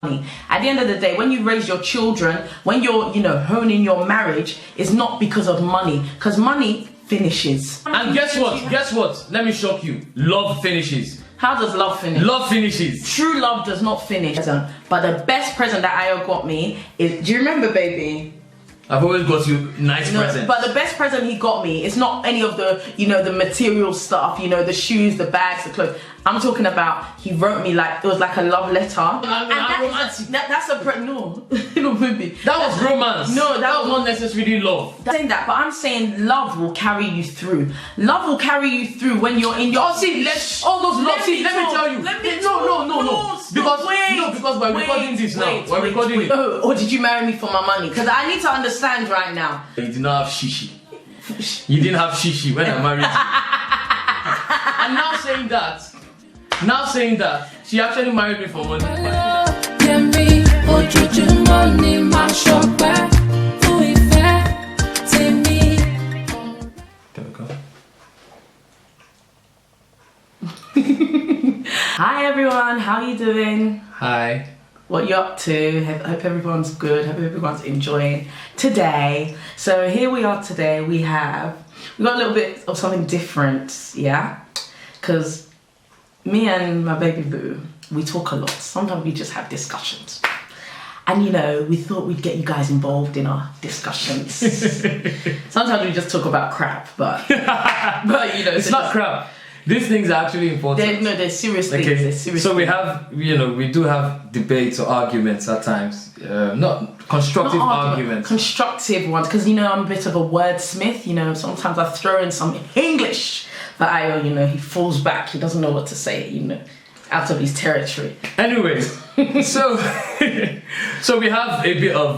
At the end of the day, when you raise your children, when you're, honing your marriage, it's not because of money, because money finishes. And guess what? Let me shock you. Love finishes. How does love finish? Love finishes. True love does not finish. But the best present that Ayo got me is, do you remember, baby? I've always got you nice presents. But the best present he got me is not any of the, the material stuff, the shoes, the bags, the clothes. I'm talking about, he wrote me it was like a love letter. That's a no, baby. That was romance. No, that was not necessarily love. I'm saying that, but I'm saying love will carry you through. Love will carry you through when you're in your. Let me tell you. No. Because we're recording this now. We're recording it. Oh, or did you marry me for my money? Because I need to understand right now. You did not have shishi. You didn't have shishi when I married you. And now saying that, she actually married me for money. Hi everyone, how are you doing? Hi. What you up to? Hope everyone's good. Hope everyone's enjoying today. So here we are today. We got a little bit of something different, yeah? Because me and my baby boo, we talk a lot. Sometimes we just have discussions. And we thought we'd get you guys involved in our discussions. Sometimes we just talk about crap, but it's not crap. These things are actually important. They're serious things. They're serious so we have, we do have debates or arguments at times. Not constructive arguments. Constructive ones, because I'm a bit of a wordsmith. Sometimes I throw in some English, but Ayo, he falls back. He doesn't know what to say. Out of his territory. Anyways, so we have a bit of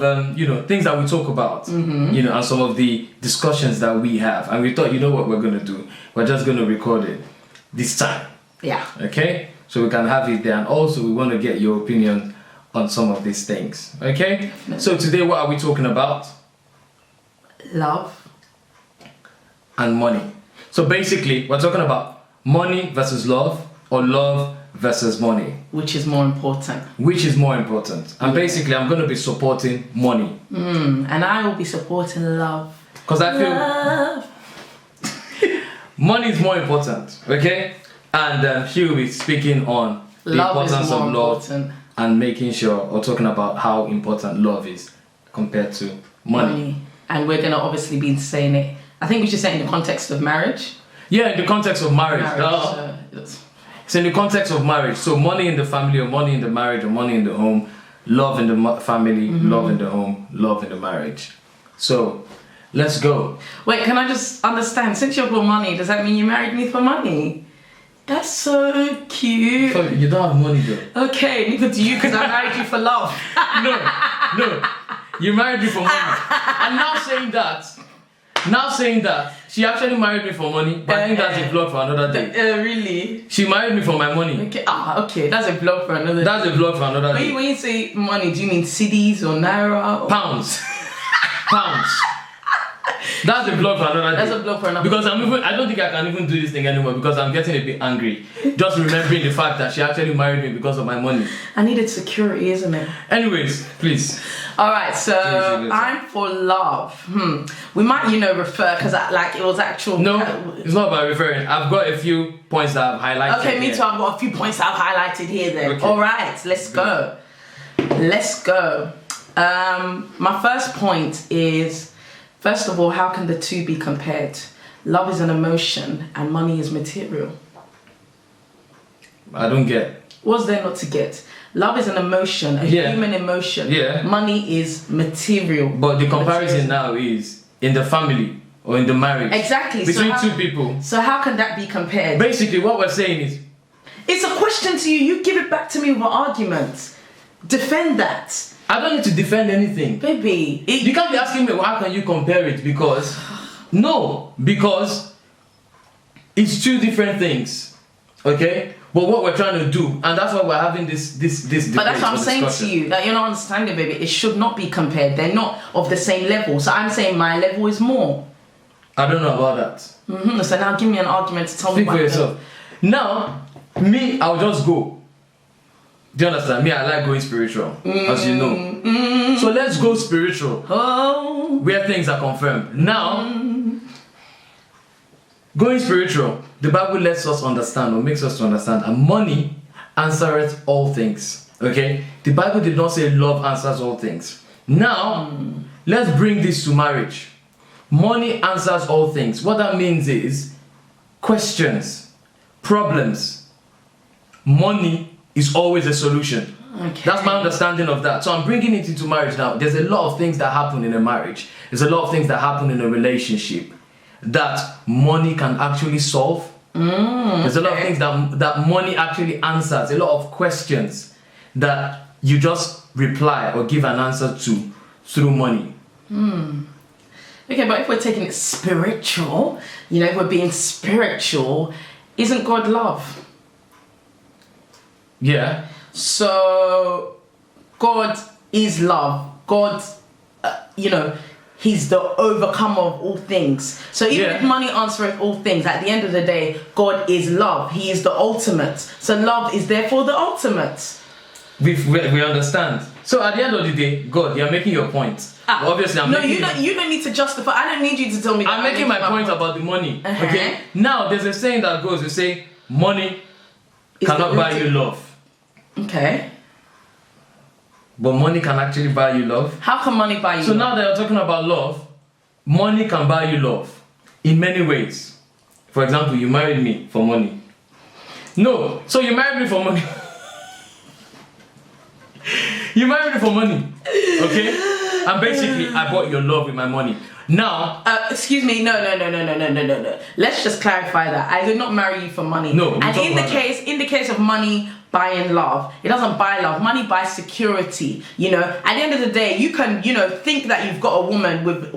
things that we talk about, and some of the discussions that we have, and we thought, what we're gonna do? We're just gonna record it this time. Yeah. Okay. So we can have it there, and also we want to get your opinion on some of these things. Okay. Definitely. So today, what are we talking about? Love and money. So basically, we're talking about money versus love, or love versus money. Which is more important? And basically, I'm going to be supporting money. And I will be supporting love. Because I feel money is more important, okay? And she will be speaking on the importance of love and making sure, or talking about how important love is compared to money. And we're going to obviously be saying it, I think we should say it in the context of marriage. Yeah, in the context of marriage. It's in the context of marriage. So money in the family, or money in the marriage, or money in the home, love in the family, love in the home, love in the marriage. So let's go. Wait, can I just understand? Since you're for money, does that mean you married me for money? That's so cute. So you don't have money though. Okay, neither do you, because I married you for love. No. You married me for money. And now saying that, she actually married me for money, but I think that's a vlog for another day. Really? She married me for my money. Okay, that's a vlog for another day. That's a vlog for another day. When you say money, do you mean cedis or naira? Or Pounds. That's a vlog for another day. That's a vlog for another day. Because I don't think I can even do this thing anymore, because I'm getting a bit angry. Just remembering the fact that she actually married me because of my money. I needed security, isn't it? Anyways, please. Alright, so I'm for love. We might, refer, because it was actual. No, it's not about referring. I've got a few points that I've highlighted. Okay, me too. I've got a few points that I've highlighted here then. Okay. Alright, let's go. My first point is, first of all, how can the two be compared? Love is an emotion and money is material. I don't get. What's there not to get? Love is an emotion, a human emotion. Yeah. Money is material. But the comparison now is in the family or in the marriage. Exactly. Between two people. So how can that be compared? Basically, what we're saying is, it's a question to you. You give it back to me with arguments. Defend that. I don't need to defend anything. Baby. You can't be asking me, how can you compare it? Because it's two different things. Okay? But what we're trying to do, and that's why we're having this debate. But that's what I'm saying to you, that you're not understanding, baby. It should not be compared. They're not of the same level. So I'm saying my level is more. I don't know about that. So now give me an argument to tell me for yourself. Now, me, I'll just go. Do you understand? Me, I like going spiritual, as you know. So let's go spiritual, where things are confirmed. Now, going spiritual, the Bible lets us understand, or makes us to understand, and money answereth all things. Okay? The Bible did not say love answers all things. Now, let's bring this to marriage. Money answers all things. What that means is questions, problems. Money is always a solution. Okay. That's my understanding of that. So I'm bringing it into marriage now. There's a lot of things that happen in a marriage. There's a lot of things that happen in a relationship that money can actually solve. There's a lot of things that money actually answers. A lot of questions that you just reply or give an answer to through money. Okay, but if we're taking it spiritual, if we're being spiritual, isn't God love? Yeah. So, God is love. God, He's the overcomer of all things. So even if money answereth all things, at the end of the day, God is love. He is the ultimate. So love is therefore the ultimate. We understand. So at the end of the day, God, you're making your point. Obviously, you don't need to justify. I don't need you to tell me that. I'm making my point about the money. Okay. Now there's a saying that goes. We say money cannot buy you love. Okay. But money can actually buy you love. How can money buy you So love? now that you're talking about love, money can buy you love in many ways. For example, you married me for money. No, so you married me for money. You married me for money, okay? And basically, I bought your love with my money. Now, excuse me, no. Let's just clarify that. I did not marry you for money. No. And in the case of money buying love, it doesn't buy love. Money buys security. At the end of the day, you can, think that you've got a woman with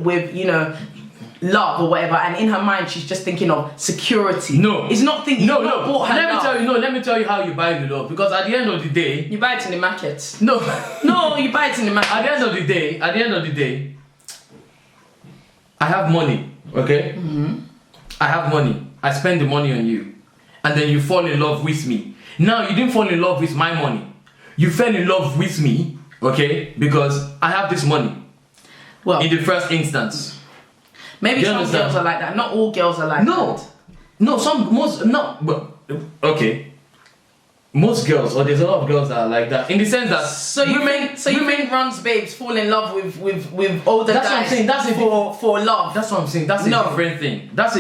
love or whatever, and in her mind she's just thinking of security. No. It's not thinking. No. Let Let me tell you how you buy the love. Because at the end of the day, you buy it in the market. No, you buy it in the market. At the end of the day, I have money, okay? I have money. I spend the money on you. And then you fall in love with me. Now, you didn't fall in love with my money. You fell in love with me, okay? Because I have this money. Well, in the first instance. Maybe some girls are like that. Not all girls are like that. Okay. Most girls, or there's a lot of girls that are like that. In the sense that women runs babes fall in love with older guys. That's what I'm saying. That's for love. That's what I'm saying. That's a different thing. That's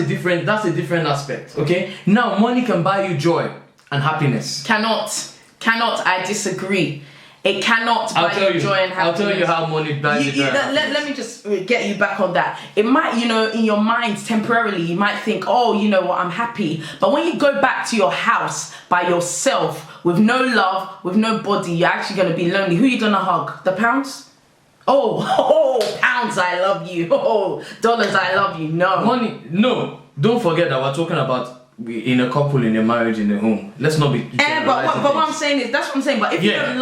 a different aspect. Okay. Now money can buy you joy and happiness. Cannot. I disagree. It cannot buy you joy and happiness. I'll tell you how money buys you joy. Let me just get you back on that. It might, in your mind temporarily, you might think, oh, you know what, I'm happy. But when you go back to your house by yourself with no love, with no body, you're actually going to be lonely. Who are you going to hug? The pounds? Oh, pounds, I love you. Oh, dollars, I love you. No. Money, no. Don't forget that we're talking about in a couple, in a marriage, in a home. Let's not be. But what I'm saying is, that's what I'm saying. But if you're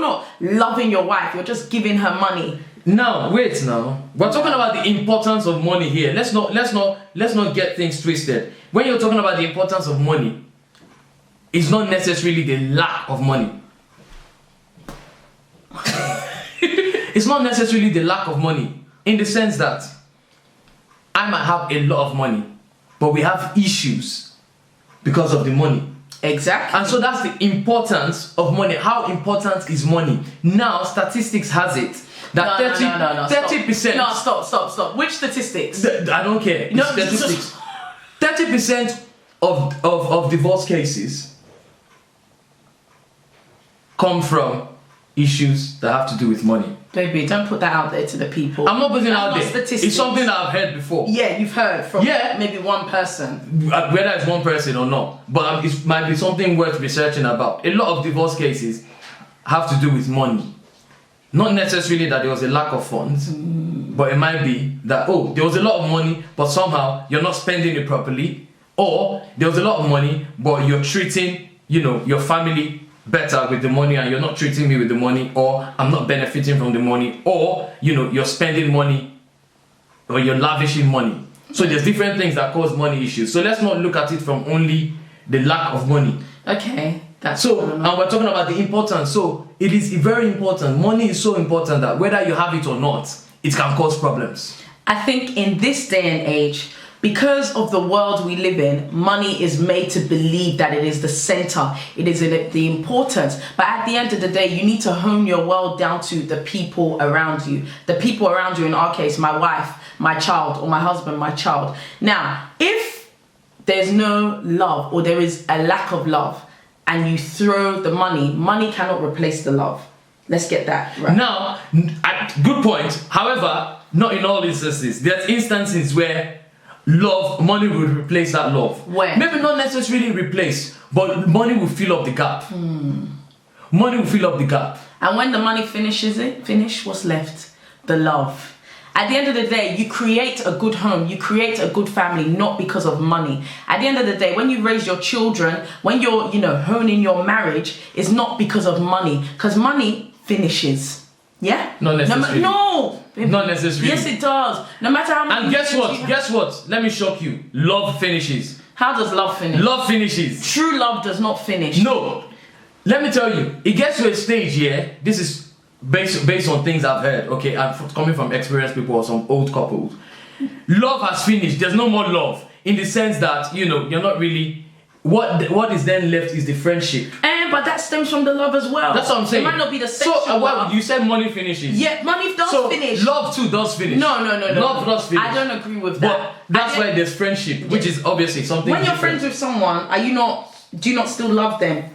not loving your wife, you're just giving her money. Now, wait. Now we're talking about the importance of money here. Let's not get things twisted. When you're talking about the importance of money, it's not necessarily the lack of money. It's not necessarily the lack of money, in the sense that I might have a lot of money, but we have issues because of the money. Exactly. And so that's the importance of money. How important is money? Now, statistics has it that 30%. No, stop. Which statistics? I don't care. No, statistics. 30% of divorce cases come from issues that have to do with money. Baby, don't put that out there to the people. I'm not putting it out there. Statistics. It's something that I've heard before. Yeah, you've heard from maybe one person. Whether it's one person or not. But it might be something worth researching about. A lot of divorce cases have to do with money. Not necessarily that there was a lack of funds, but it might be that, there was a lot of money, but somehow you're not spending it properly. Or there was a lot of money, but you're treating, your family better with the money, and you're not treating me with the money, or I'm not benefiting from the money, or you're spending money, or you're lavishing money. So there's different things that cause money issues. So let's not look at it from only the lack of money. Okay. And we're talking about the importance. So it is very important. Money is so important that whether you have it or not, it can cause problems. I think in this day and age, because of the world we live in, money is made to believe that it is the center, it is the importance. But at the end of the day, you need to hone your world down to the people around you. The people around you, in our case, my wife, my child, or my husband, my child. Now, if there's no love or there is a lack of love and you throw the money cannot replace the love. Let's get that right. Now, good point. However, not in all instances. There's instances where money will replace that love. Where? Maybe not necessarily replace, but money will fill up the gap. Money will fill up the gap. And when the money finish, what's left? The love. At the end of the day, you create a good home, you create a good family, not because of money. At the end of the day, when you raise your children, when you're, honing your marriage, it's not because of money. Because money finishes. Yeah? Not necessarily. No! Not necessarily. Yes, it does. No matter how much. And guess what? Let me shock you. Love finishes. How does love finish? Love finishes. True love does not finish. No. Let me tell you. It gets to a stage here. This is based on things I've heard. Okay, I'm coming from experienced people or some old couples. Love has finished. There's no more love. In the sense that, you're not really. What is then left is the friendship. But that stems from the love as well. That's what I'm saying. It might not be the sexual love. You said money finishes. Yeah, money does finish. Love too does finish. No. Love does finish. I don't agree with that. But that's why there's friendship, which is obviously something. When you're friends with someone, do you not still love them?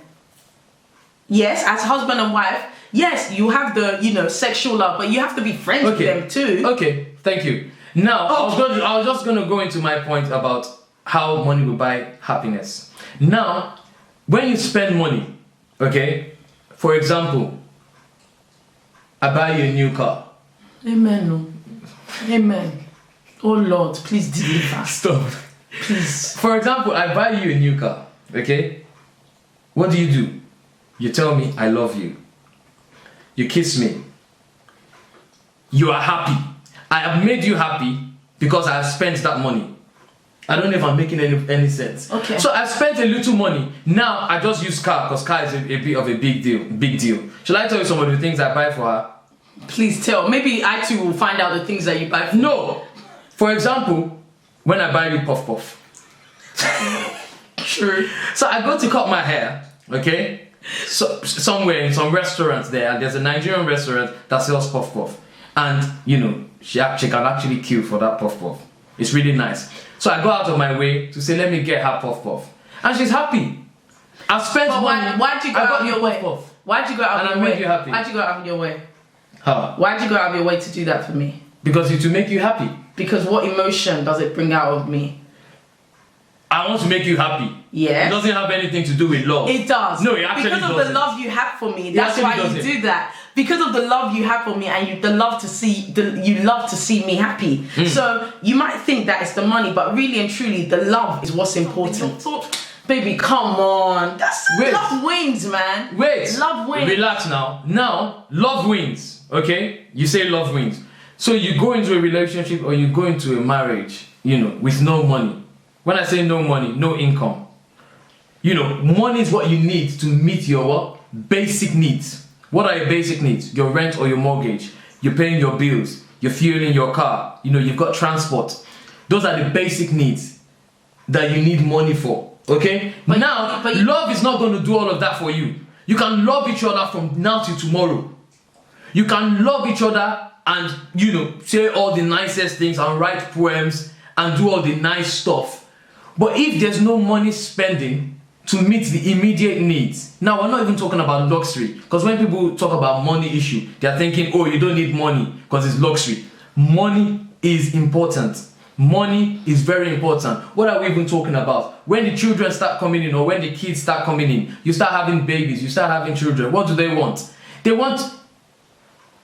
Yes, as husband and wife. Yes, you have the sexual love, but you have to be friends with them too. Okay, thank you. Now I was just gonna go into my point about how money will buy happiness. Now, when you spend money, okay, for example, I buy you a new car. Amen. Amen. Oh Lord, please deliver. Stop. Please. For example, I buy you a new car, okay? What do? You tell me I love you. You kiss me. You are happy. I have made you happy because I have spent that money. I don't know if I'm making any sense. Okay. So I spent a little money. Now I just use car because car is a bit of a big deal. Shall I tell you some of the things I buy for her? Please tell. Maybe I too will find out the things that you buy for. No. For example, when I buy you puff puff. True. So I go to cut my hair, okay? So somewhere in some restaurant there, and there's a Nigerian restaurant that sells puff puff. And she can actually queue for that puff puff. It's really nice. So I go out of my way to say, let me get her puff puff. And she's happy. I've spent money. Why'd you go out of your way? Why'd you go out of your way? And I made you happy. Why'd you go out of your way? How? Why'd you go out of your way to do that for me? Because to make you happy. Because what emotion does it bring out of me? I want to make you happy. Yeah. It doesn't have anything to do with love. It does. No, it actually doesn't. Because of the love you have for me, that's why you do that. Because of the love you have for me, and you love to see me happy. So you might think that it's the money, but really and truly, the love is what's important. Baby, come on. Love wins, man. Wait. Love wins. Relax now. Now, love wins. Okay? You say love wins. So you go into a relationship or you go into a marriage, with no money. When I say no money, no income. Money is what you need to meet your basic needs. What are your basic needs? Your rent or your mortgage. You're paying your bills. You're fueling your car. You've got transport. Those are the basic needs that you need money for. Okay? But love is not going to do all of that for you. You can love each other from now till tomorrow. You can love each other and, say all the nicest things and write poems and do all the nice stuff. But if there's no money spending to meet the immediate needs, now we're not even talking about luxury, because when people talk about money issue, they're thinking, oh, you don't need money because it's luxury. Money is important. Money is very important. What are we even talking about? When the children start coming in, or when the kids start coming in, you start having babies, you start having children. What do they want? They want,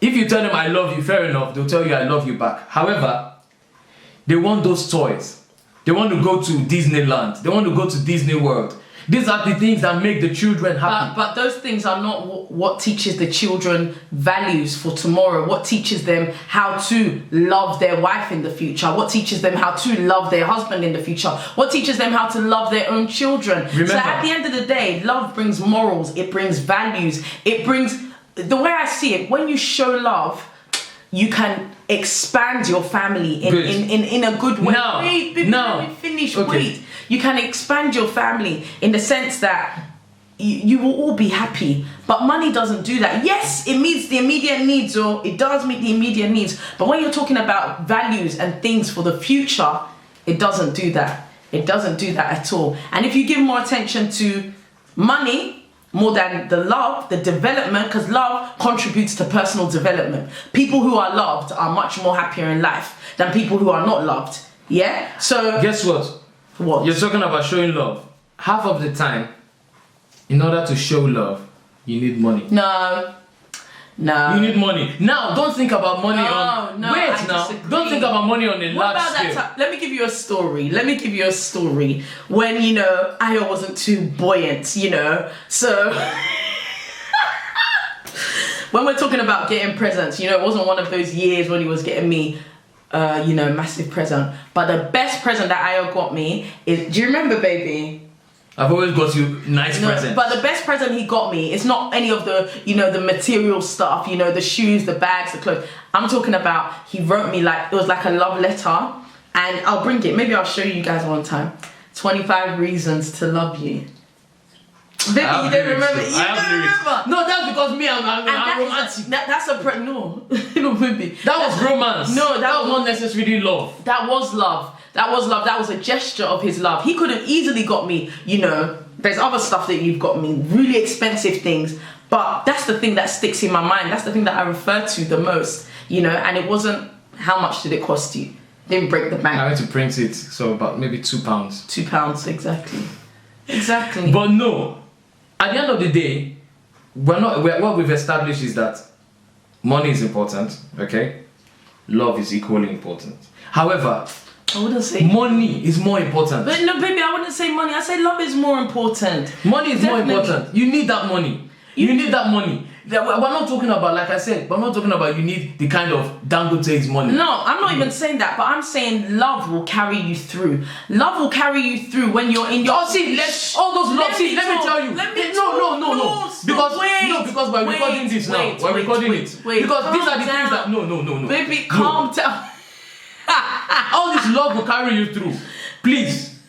if you tell them I love you, fair enough, they'll tell you I love you back. However, they want those toys. They want to go to Disneyland. They want to go to Disney World. These are the things that make the children happy. But those things are not what teaches the children values for tomorrow. What teaches them how to love their wife in the future. What teaches them how to love their husband in the future. What teaches them how to love their own children. Remember, so at the end of the day, love brings morals. It brings values. It brings... The way I see it, when you show love, you can expand your family in a good way. Now, let me finish. Okay. Wait. You can expand your family in the sense that you will all be happy. But money doesn't do that. Yes, it meets the immediate needs, or it does meet the immediate needs. But when you're talking about values and things for the future, it doesn't do that. It doesn't do that at all. And if you give more attention to money, more than the love, the development, because love contributes to personal development. People who are loved are much more happier in life than people who are not loved. Yeah? So... Guess what? What? You're talking about showing love. Half of the time, in order to show love, you need money. No. You need money. Now, don't think about money on... No, Wait I now. disagree. Don't think about money on a What large about scale. that time? Let me give you a story. When, Ayo wasn't too buoyant, So... when we're talking about getting presents, it wasn't one of those years when he was getting me, massive present. But the best present that Ayo got me is... Do you remember, baby? I've always got you nice presents. But the best present he got me is not any of the, the material stuff, the shoes, the bags, the clothes. I'm talking about, he wrote me it was like a love letter, and I'll bring it. Maybe I'll show you guys one time. 25 reasons to love you. Baby, you don't remember? You don't remember? No, that's because me, I'm romantic. That's a no, baby. That was romance. No, that was not necessarily love. That was love. That was love. That was a gesture of his love. He could have easily got me, there's other stuff that you've got me, really expensive things. But that's the thing that sticks in my mind. That's the thing that I refer to the most, and it wasn't, how much did it cost you? Didn't break the bank. I went to print it, so about maybe £2. £2, exactly. Exactly. But no, at the end of the day, what we've established is that money is important, okay? Love is equally important. However, I wouldn't say money is more important. But no, baby, I wouldn't say money. I say love is more important. Money is more important. You need that money. You need that money. We're not talking about, like I said, we're not talking about you need the kind of Dangote's money. No, I'm not even saying that, but I'm saying love will carry you through. Love will carry you through when you're in your... Oh, see, all those love, let me tell you. No. Because we're recording this now. We're recording it. Because these are the things that... No. Baby, calm down. All this love will carry you through. Please.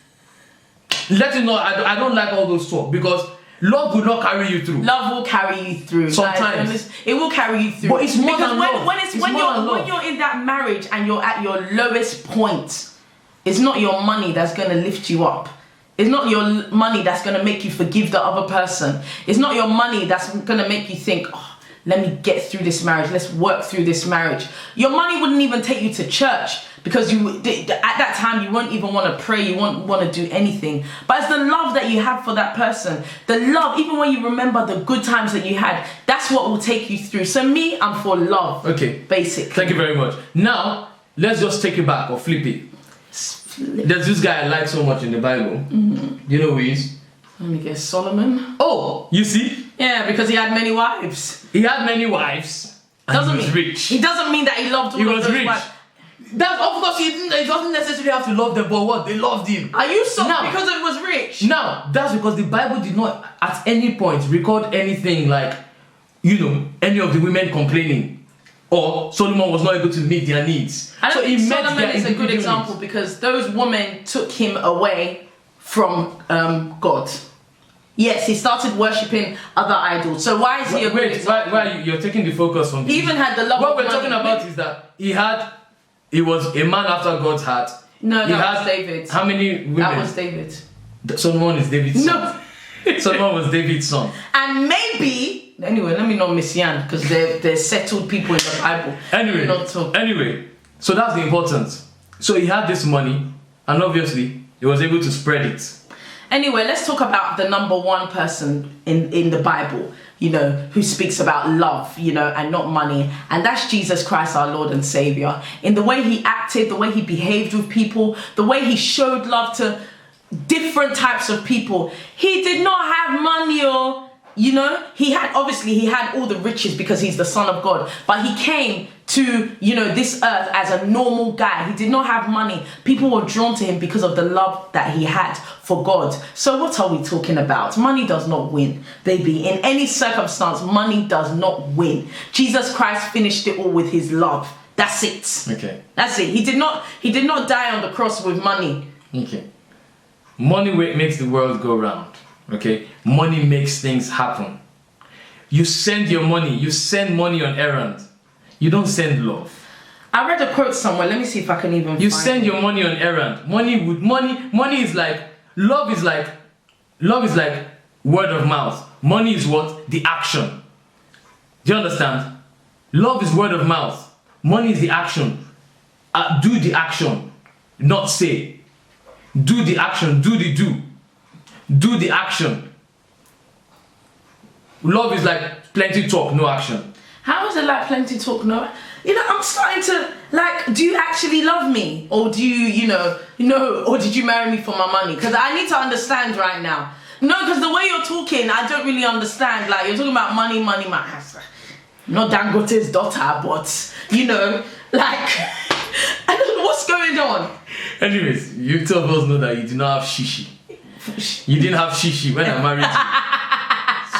Let you know, I don't like all those talk, because love will not carry you through. Love will carry you through. Sometimes. It will carry you through. But it's more than love. When you're in that marriage and you're at your lowest point, it's not your money that's going to lift you up. It's not your money that's going to make you forgive the other person. It's not your money that's going to make you think, let me get through this marriage. Let's work through this marriage. Your money wouldn't even take you to church, because at that time you won't even want to pray. You won't want to do anything. But it's the love that you have for that person. The love, even when you remember the good times that you had, that's what will take you through. So me, I'm for love. Okay. Basically. Thank you very much. Now, let's just take it back or flip it. There's this guy I like so much in the Bible. Mm-hmm. You know who he is? Let me guess, Solomon. Oh, you see? Yeah, because he had many wives. He had many wives. And he was rich. It doesn't mean that he loved all of those wives. That, of course, he doesn't necessarily have to love them, but what? They loved him. Are you so because it was rich? Now, that's because the Bible did not at any point record anything like, any of the women complaining, or Solomon was not able to meet their needs. I don't think Solomon is a good example, because those women took him away from God. Yes, he started worshipping other idols. So why is he a good example? Why you're taking the focus on this? He even had the love What of we're talking about is that he was a man after God's heart. No, that was David. How many women? That was David. Solomon is David's son. No. Solomon was David's son. And maybe... Anyway, let me not miss Yan, because they're settled people in the Bible. Anyway, so that's the importance. So he had this money, and obviously, he was able to spread it. Anyway, let's talk about the number one person in the Bible, who speaks about love, and not money. And that's Jesus Christ, our Lord and Savior. In the way he acted, the way he behaved with people, the way he showed love to different types of people. He did not have money, or he had all the riches because he's the Son of God, but he came to this earth as a normal guy. He did not have money. People were drawn to him because of the love that he had for God. So what are we talking about? Money does not win, baby. In any circumstance, money does not win. Jesus Christ finished it all with his love. That's it. Okay. That's it. He did not die on the cross with money. Okay. Money makes the world go round. Okay. Money makes things happen. You send money on errands. You don't send love. I read a quote somewhere. Let me see if I can even. You send your money on errand. Money is like love is like word of mouth. Money is what? The action. Do you understand? Love is word of mouth. Money is the action. Do the action, not say. Do the action. Do the do. Do the action. Love is like plenty talk, no action. How is it like plenty talk? No, I'm starting to do you actually love me, or do you, or did you marry me for my money? Because I need to understand right now. No, because the way you're talking, I don't really understand. Like, you're talking about money, my ass. Not Dangote's daughter, but I don't know what's going on. Anyways, you two of us know that you did not have shishi. You didn't have shishi when I married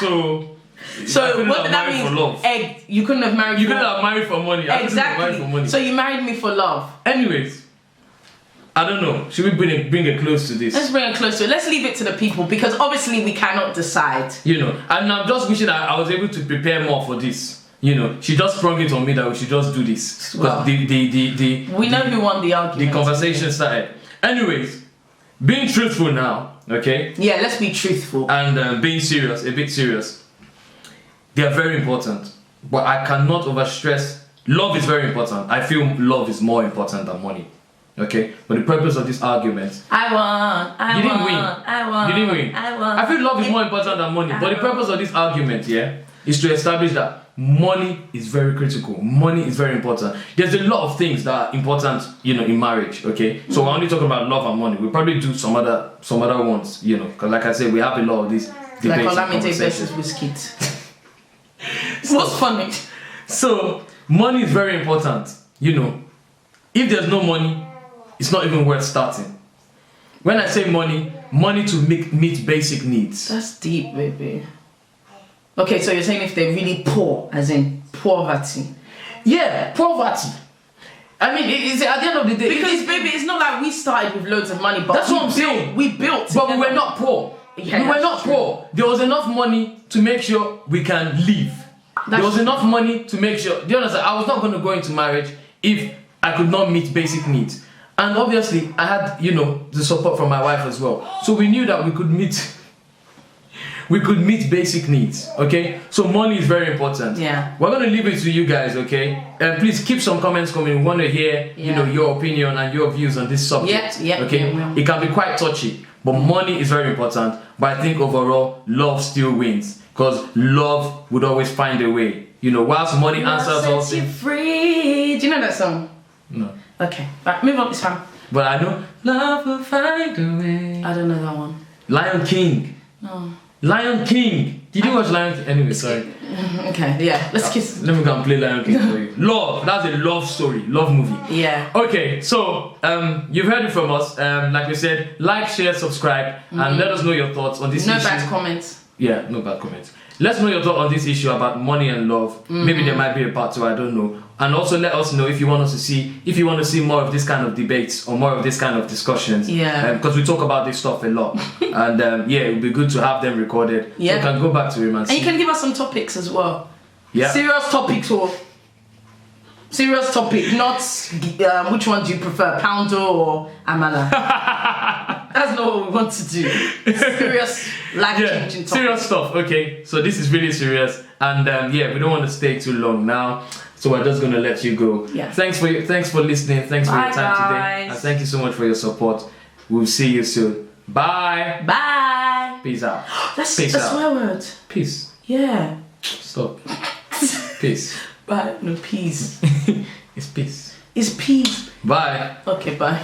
you. So what did that mean? You couldn't have married. You couldn't have married for money. Exactly. So you married me for love. Anyways, I don't know. Should we bring it close to this? Let's bring it close to it. Let's leave it to the people, because obviously we cannot decide. And I'm just wishing I was able to prepare more for this. She just sprung it on me that we should just do this. Because we know who won the argument. The conversation started. Anyways, being truthful now, okay? Yeah, let's be truthful. And being serious, a bit serious. They are very important, but I cannot overstress. Love is very important. I feel love is more important than money. Okay? But the purpose of this argument... You didn't win. I feel love is more important than money. But the purpose of this argument, is to establish that money is very critical. Money is very important. There's a lot of things that are important, in marriage, okay? So we're only talking about love and money. We'll probably do some other ones, because like I said, we have a lot of these debates. Like Olamide versus Wizkid. What's funny? So, money is very important. If there's no money, it's not even worth starting. When I say money to meet basic needs. That's deep, baby. Okay, so you're saying if they're really poor, as in poverty. Yeah, poverty. I mean, it's at the end of the day. Because, baby, it's not like we started with loads of money, but that's what I'm saying. We built. But we were not poor. Yeah, we were not poor. There was enough money to make sure we can live. There was enough money to make sure. Do you understand? I was not going to go into marriage if I could not meet basic needs. And obviously, I had, the support from my wife as well. So we knew that we could meet basic needs, okay? So money is very important. Yeah. We're going to leave it to you guys, okay? And please keep some comments coming. We want to hear, your opinion and your views on this subject. Okay? It can be quite touchy, but money is very important. But I think overall, love still wins. Because love would always find a way. Whilst money answers all things. Free. Do you know that song? No. Okay. Right, move on this time. But I know love will find a way. I don't know that one. Lion King. No. Lion King. Did you watch Lion King? Anyway, sorry. Okay, yeah. Let's kiss. Let me go and play Lion King for you. Love. That's a love story. Love movie. Yeah. Okay, so you've heard it from us. Like we said, like, share, subscribe, and let us know your thoughts on this issue. No bad comments. Yeah, no bad comments. Let's know your thought on this issue about money and love. Maybe there might be a part 2, I don't know. And also let us know if you want to see more of this kind of debates or more of this kind of discussions. Yeah. Because we talk about this stuff a lot. And it would be good to have them recorded. Yeah. So we can go back to him and see. And you can give us some topics as well. Yeah. Serious topics, or serious topic, not which one do you prefer, poundo or amala? That's not what we want to do. Serious, life-changing topic. Serious stuff. Okay, so this is really serious, and we don't want to stay too long now, so we're just gonna let you go. Yeah. Thanks for listening. Thanks for your time guys. today, and thank you so much for your support. We'll see you soon. Bye. Bye. Peace out. That's Peace a out. swear word. Peace. Yeah. Stop. Peace. Bye. No, peace. It's peace. It's peace. Bye. Okay, bye.